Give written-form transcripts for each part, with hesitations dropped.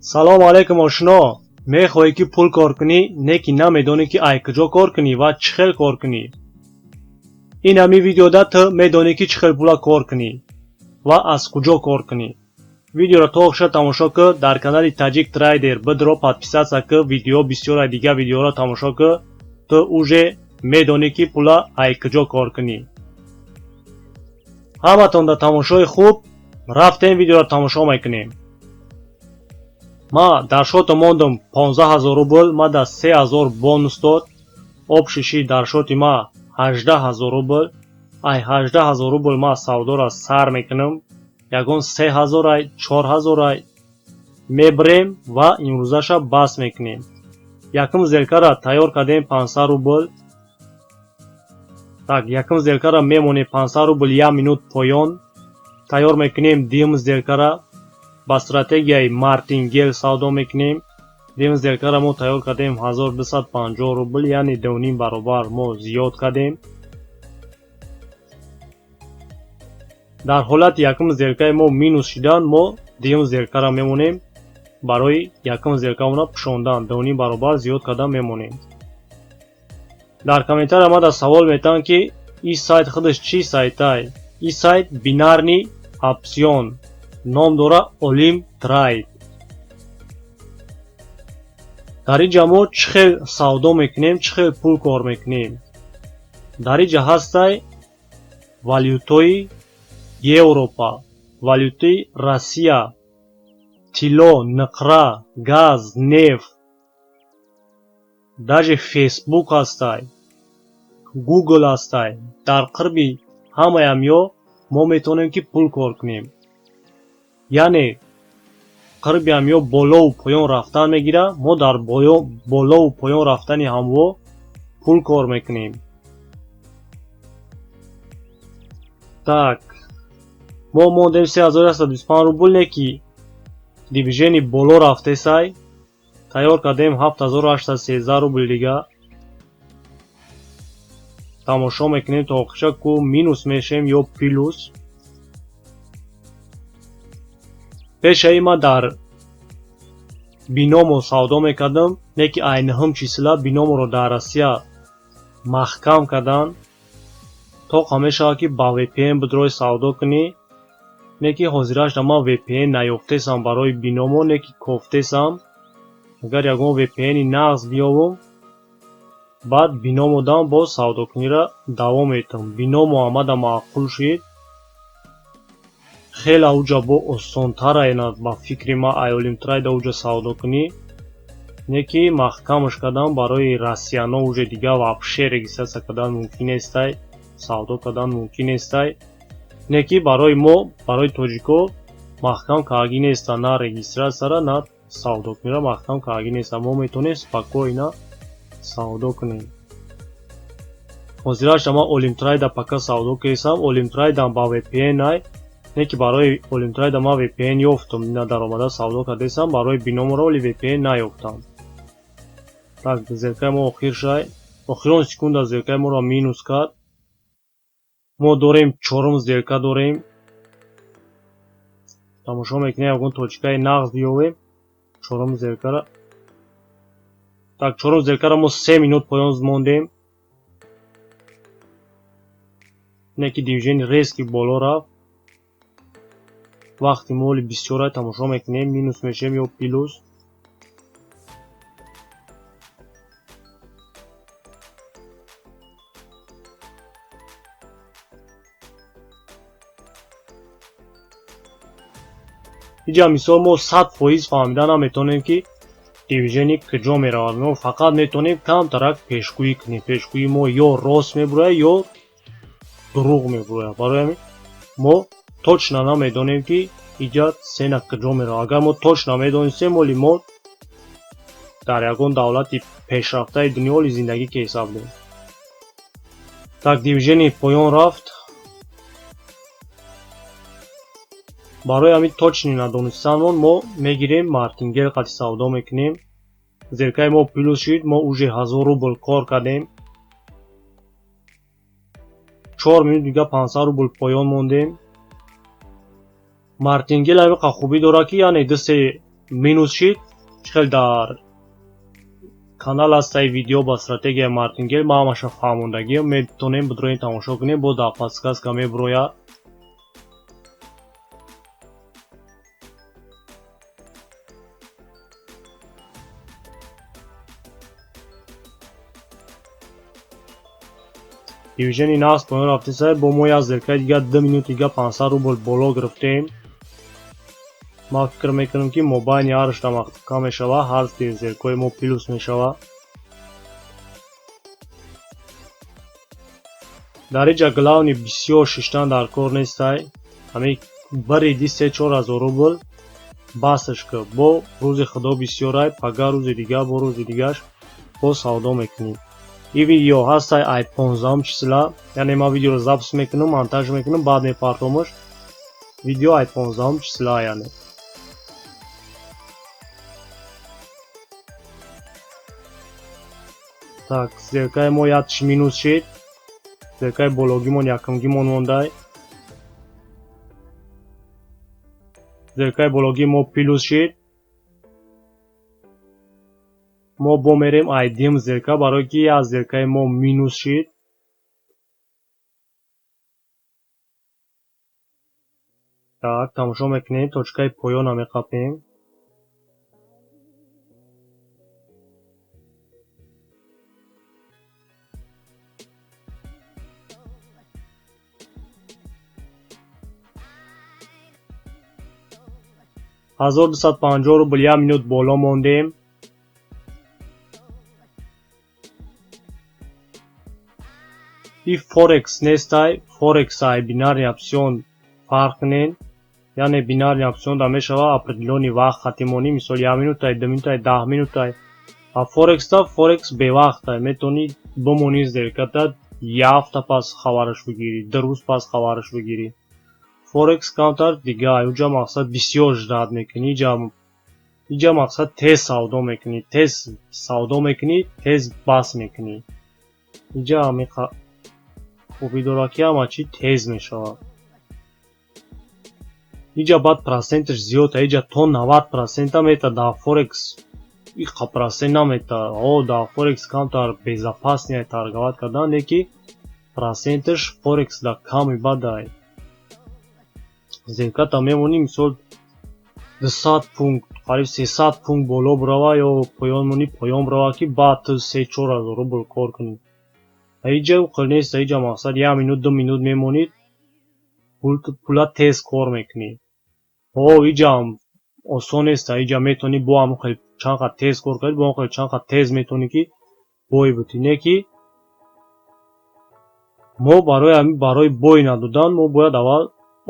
салом алайкум ошно. мехоҳӣ ки пул кор кунӣ, не ки намедонӣ ки ай куҷо кор кунӣ ва чӣ хел кор кунӣ. ин ҳамин видеода ту медонӣ ки чӣ хел пула кор кунӣ ва аз куҷо кор кунӣ. видеоро то охиша тамошо кӯ. дар канали Tajik Trader бидро подписатсия кӯ. видео бисёра дига видеоро тамошо кӯ. ту уже медонӣ ки пула ай куҷо кор кунӣ. ҳаматон дар тамошои хуб. рафтем видеоро тамошо мекунем. ма дар шоту мондам 15000 рубл. ма дар 3000 бонус дод. обшиши дар шоти ма 18000 рубл. ай 18000 рубл ма савдоро сар мекунам. ягон 3000 ай 4000 ай мебирем ва имрӯзаша бас мекунем. якум зелкара тайёр кардем 500 рубл. так якум зелкара мемонем 500 рубл 1 минут поён. тайёр мекунем дуюм зелкара. ба стратегияи мартингел савдо мекунем. дуюм зелкара мо тайёр кардем 1250 рубл, яъне 2.5 баробар мо зиёд кардем. дар ҳолати якум зелкаи мо минус шудан, мо дуюм зелкара мемонем. барои якум зелкаона пушондан 2.5 баробар зиёд кардан мемонем. дар комментария мада савол метавон ки ин сайт худаш чӣ сайтай? ин сайт бинарный опсион, ном дора Olim Trade. дар инҷа мо чӣ хел савдо мекунем, чӣ хел пул кор мекунем? дар инҷа ҳастай валютаи Европа, валютаи Россия, тилло, нақра, газ, нефт. даже Facebook ҳастай, Google ҳастай. дар қирби ҳамаи ҳамё мо метавонем ки пул кор кунем. яъне қирби ҳамё болову поён рафтан мегира. мо дар болову поён рафтани ҳамво пул кор мекунем. так мо мондем 3125 рубл, не ки дивизиони боло рафтесай. тайёр кардем 7813 рубл дига. тамошо мекунем то охиша ку минус мешем ё плюс. пешаи ма дар биномо савдо мекардам, не ки айнаҳум числа биноморо дар Россия маҳкам кардан. то ҳамешава ки ба VPN бидрои савдо кунӣ, не ки ҳозирашда ман VPN наёфтесам барои биномо, не ки кофтесам. агар ягон VPN-и нағз биёвам, баъд биномодам боз савдокунира давом метам. биномо омада маъқул шид. хела уҷа бо осонтара енад ба фикри ма ай Olim Trade уҷа савдо кунӣ, не ки маҳкамаш кардан барои россияно уҷа дига вабше регистратсия кардан мумкин нестай, савдо кардан мумкин нестай. не ки барои мо, барои тоҷико маҳкам кардаги неста, на регистратсияра, на савдокунира маҳкам кардаги неста. мо метавонем спокойна савдо кунем. ҳозирашда ман Olim Trade пака савдо кардам. Olim Trade ба VPN ай, не ки барои Olim Trade ман VPN ёфтам, на даромада савдо кардесам. барои биноморо оли VPN наёфтам. так зелкаи мо охир шай. охирон секунда зелкаи моро минус кард. мо дорем чорум зелка дорем. тамошо мекунем ягон точкаи нағз биёвем. чорум зелкара. так чорум зелкара мо 3 минут поён мондем, не ки дивизиони резки боло рафт. вақти моли бисёрай тамошо мекунем. минус мешем ё плюс. инҷа мисол мо 100% фаҳмида наметавонем ки дивизиони куҷо меравад. мо фақат метавонем камтарак пешгӯӣ кунем. пешгӯи мо ё рост мебурояд ё дурӯғ мебурояд. барои ҳамин мо точно намедонем ки инҷа сена куҷо меравад. агар мо точно медонистем, оли мо дар ягон давлати пешрафтаи дунё оли зиндагӣ ки ҳисоб дем. так дивизиони поён рафт. барои ҳамин точни надонистанмон мо мегирем мартингел қати савдо мекунем. зелкаи мо плюс шид. мо уже 1000 рубл кор кардем. 4 минут дига 500 рубл поён мондем. мартингел ҳамиқа хубӣ дорад ки яъне дасте минус шид чихел дар канал ҳастай видео ба стратегияи мартингел ма ҳамаша фаҳмондагиам метавонем бидроен тамошо кунем бо дар подсказка мебирояд дивизиони нағз поён рафтеса бо мо як зеркаи дига 2 минути дига 500 рубл боло гирифтем ман фикр мекунам ки мобайни ҳар шуда вақти кам мешава ҳар зеркои мо плюс мешава дар инҷа главни бисёр шиштан дар кор нестай ҳамин бариди 3-4 рубл басш ки бо рӯзи худо бисёрай пага рӯзи дига бо рӯзи дигаш бо савдо мекунем ин видео ҳастай ай 15 числа яъне ман видеоро запис мекунам монтаж мекунам баъд мепартомаш видео ай 15 числа яъне так зеркаи мо якш минус шид зеркаи бологимон якумгимон мондай зеркаи бологии мо плюс шид мо бомерем айдим зерка барое ки як зеркаи мо минус шид так тамошо мекунем точкаи поёна меқапем $1250 рубл 1 минут боло мондем и форекс нестай форекс ай бинарни опсион фарқ кунен яъне бинарни опсион да мешава определёни вақт хатимонӣ мисол 1 минутай 2 минутай 10 минутай а форекста форекс бевақтай метавонӣ бимонӣ зерката як ҳафта пас хабараш бигирӣ 2 рӯз пас хабараш бигирӣ форекс камтар дига инҷа мақсад бисёр ждат мекунӣ инҷа мақсад тез савдо мекунӣ тез бас мекунӣ инҷа хубӣ дорад ки ҳама чӣ тез мешавад инҷа баъд проценташ зиёд инҷа то 90% мета дар форекс иқа процент намета дар форекс камтар безопаснее торговать кардан леки проценташ форекс да ками бадай зерката мемонӣ мисол 200 пункт қариб 300 пункт боло бирава ё поён монӣ поён бирава ки баъд 3-4 рубл кор кунӣ инҷа уқил нест инҷа мақсад 1 минут 2 минут мемонид пула тез кор мекунӣ инҷа осон нест инҷа метавонӣ бо ҳамон хел чанд қадр тез кор кунӣ бо ҳамон хел чанд қадр тез метавонӣ ки бой битинӣ ки мо барои бой надодан мо бояд аввал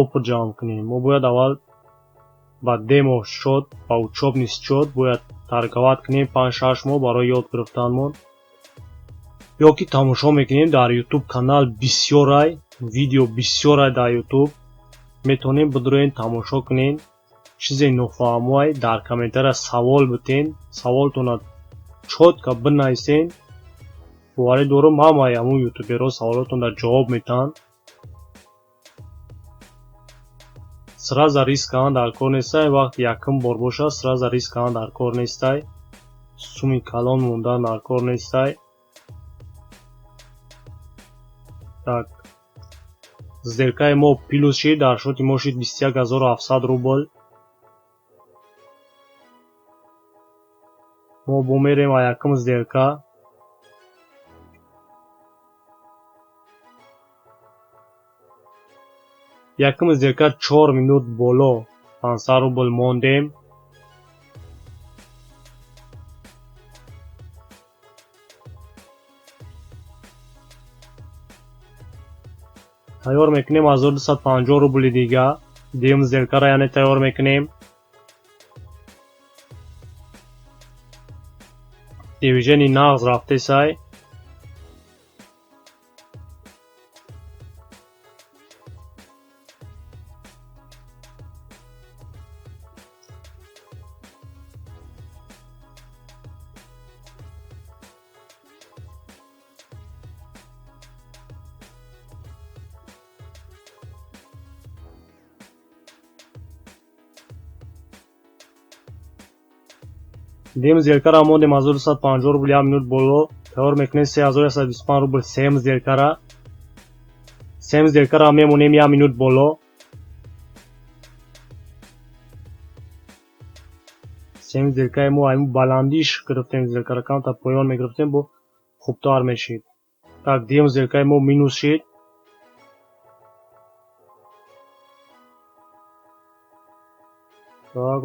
опыт ҷамъ кунем мо бояд аввал ба демо счёт ба учебный счёт бояд торговать кунем 5-6 моҳ барои ёд гирифтанмон ё ки тамошо мекунем дар YouTube канал бисёрай видео бисёрай дар YouTube метавонем бидроен тамошо кунем чизе нофаҳмоай дар комментария савол битен саволтона чотка бинависен боварӣ дорам ҳамаи ҳамун ютуберҳо саволотонро ҷавоб метаҳанд сразу риск кардан дар кор нестай вақти якум бор бошад сразу риск кардан дар кор нестай суми калон мондан дар кор нестай так зеркаи мо плюс шид дар шоти мо шид 21700 рубл мо бомерем а якум зерка якум зерка 4 минут боло 500 рубл мондем тайёр мекунем 1250 рубли дига дим зеркара яъне тайёр мекунем дивизиони нағз рафтесай Dêm zêrkera mo dêm 1250 rubl ya minut bolo. Tevor mekine 3125 rubl sêm zêrkera. Sêm zêrkera memûnêm ya minut bolo. Sêm zêrkeyê mo aymu balandîş giriftem zêrkerekan ta poyon me giriftem bo xubtar meşîd. Tak dêm zêrkeyê mo minus şîd. Tak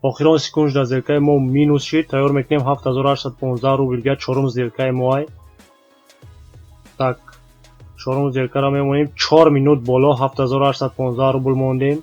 oxiron sikunj da zêrkeyê mo minus şîd. Tevor mekinem 7815 rubl ya çorum zêrkeyê mo ay. Tak çorum zêrkera memûnêm 4 minut bolo 7815 rubl mondêm.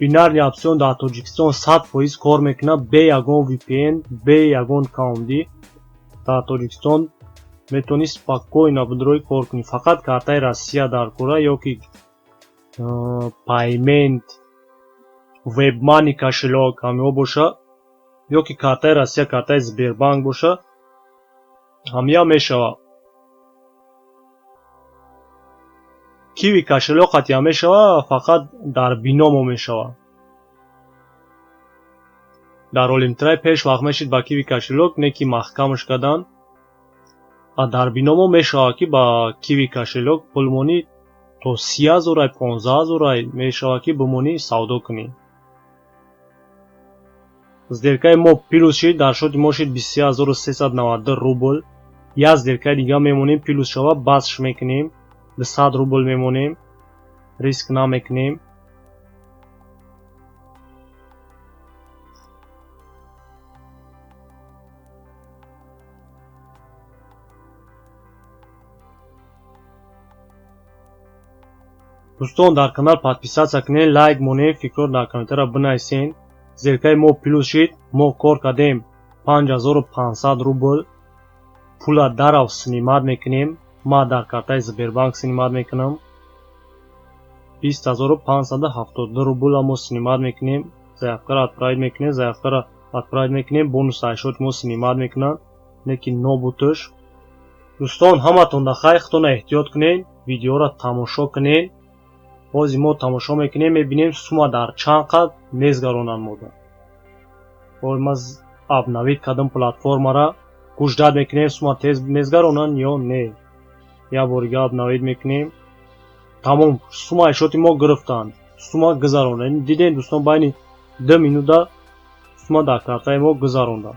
Binarní opsiyon da Tojikiston 100% kor mekina be yagon VPN, be yagon kaundi. Da Tojikiston metoni spokojno bidroy kor kuni. Faqat kartay Rossiya dar kora yoki payment webmoney kошелек hamyo bosha yoki kartay Rossiya kartay Sberbank bosha hamya meshava. Kiwi kошелек hatya meshava faqat dar binomo meshava. Dar Olimtray pesh vaqt meshid ba kiwi kошелек ne ki mahkamsh kadan. Dar binomo meshava ki ba kiwi kошелек pulmoni to 30000 ay 15000 ay meshava ki bumoni savdo kuni. Zderkay mo plus shid dar shoti mo shid 23392 rubl. Ya zderkay diga memonim plus shava bas shmeknim. 100 rubl memûnêm risk nameknêm. Doston dar kanal podpisatsiya kinin, like monên, fikor dar komentara binayîsên. Zêrkeyê mo plus şîd mo kor kadêm 5500 rubl pula daraw sinîmad mekinêm. Ma dar kartay Sberbank sinîmad mekinim. 20572 rubl mo sinîmad mekinêm. Zayafkara atpirayîd mekinê, zayafkara atpirayîd mekinêm. Bonus ayşot mo sinîmad mekinan. Neki no butish. Doston hamaton da xay xitona ehtiyot kinin. Videora tamosho kinin. Bozi mo tamosho mekinêm mebinêm suma dar çand qat mezgaronan moda. Boz maz abnavîd kadim platformara gujdad mekinêm suma tez mezgaronan yo ne. Ya boriga abnavîd mekinêm. Tamom suma ayşoti mo giriftan. Suma gizaronan. Didên doston bayni 2 minuda suma da kartay mo gizarondan.